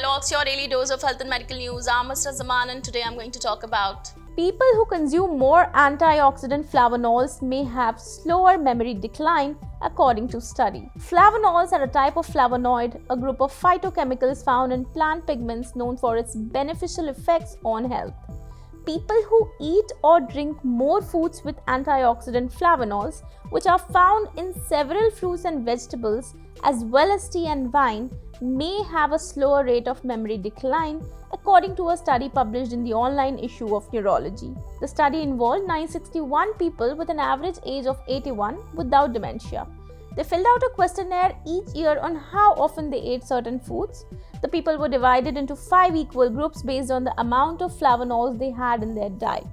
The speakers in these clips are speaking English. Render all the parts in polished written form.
Dialogues, your daily dose of health and medical news. I'm Mr. Zaman and today I'm going to talk about people who consume more antioxidant flavonols may have slower memory decline according to study. Flavonols are a type of flavonoid, a group of phytochemicals found in plant pigments known for its beneficial effects on health. People who eat or drink more foods with antioxidant flavonols, which are found in several fruits and vegetables as well as tea and wine, may have a slower rate of memory decline according to a study published in the online issue of Neurology. The study involved 961 people with an average age of 81 without dementia. They filled out a questionnaire each year on how often they ate certain foods. The people were divided into 5 equal groups based on the amount of flavonols they had in their diet.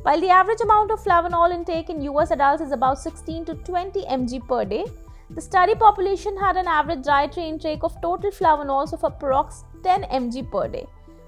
While the average amount of flavonol intake in US adults is about 16 to 20 mg per day, the study population had an average dietary intake of total flavonols of approx 10 mg per day.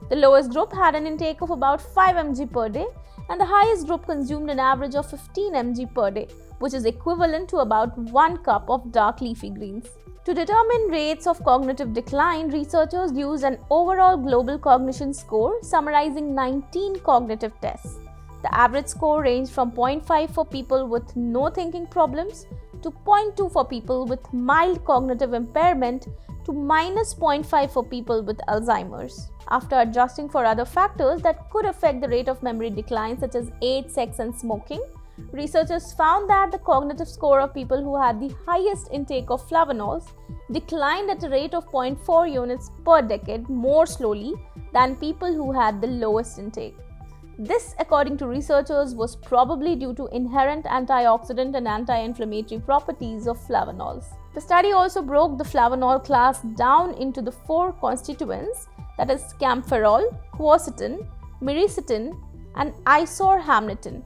The lowest group had an intake of about 5 mg per day, and the highest group consumed an average of 15 mg per day, which is equivalent to about 1 cup of dark leafy greens. To determine rates of cognitive decline, researchers used an overall global cognition score summarizing 19 cognitive tests. The average score ranged from 0.5 for people with no thinking problems to 0.2 for people with mild cognitive impairment to minus 0.5 for people with Alzheimer's. After adjusting for other factors that could affect the rate of memory decline such as age, sex and smoking, researchers found that the cognitive score of people who had the highest intake of flavonols declined at a rate of 0.4 units per decade more slowly than people who had the lowest intake. This, according to researchers, was probably due to inherent antioxidant and anti-inflammatory properties of flavonols. The study also broke the flavonol class down into the 4 constituents, that is camphorol, quercetin, myricetin and isohamnitin.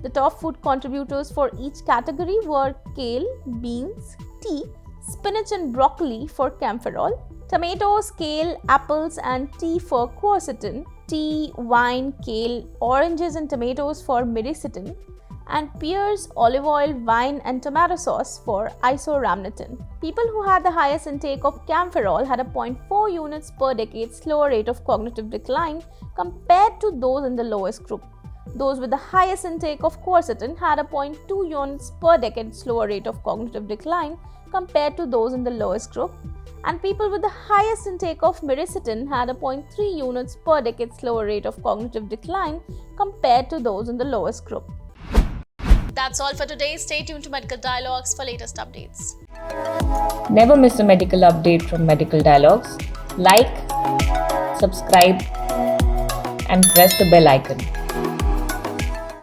The top food contributors for each category were kale, beans, tea, spinach and broccoli for camphorol, tomatoes, kale, apples and tea for quercetin, tea, wine, kale, oranges and tomatoes for myricetin, and pears, olive oil, wine and tomato sauce for isohamnitin. People who had the highest intake of camphorol had a 0.4 units per decade slower rate of cognitive decline compared to those in the lowest group. Those with the highest intake of quercetin had a 0.2 units per decade slower rate of cognitive decline compared to those in the lowest group, and people with the highest intake of myricetin had a 0.3 units per decade slower rate of cognitive decline compared to those in the lowest group. That's all for today. Stay tuned to Medical Dialogues for latest updates. Never miss a medical update from Medical Dialogues. Like, subscribe, and press the bell icon.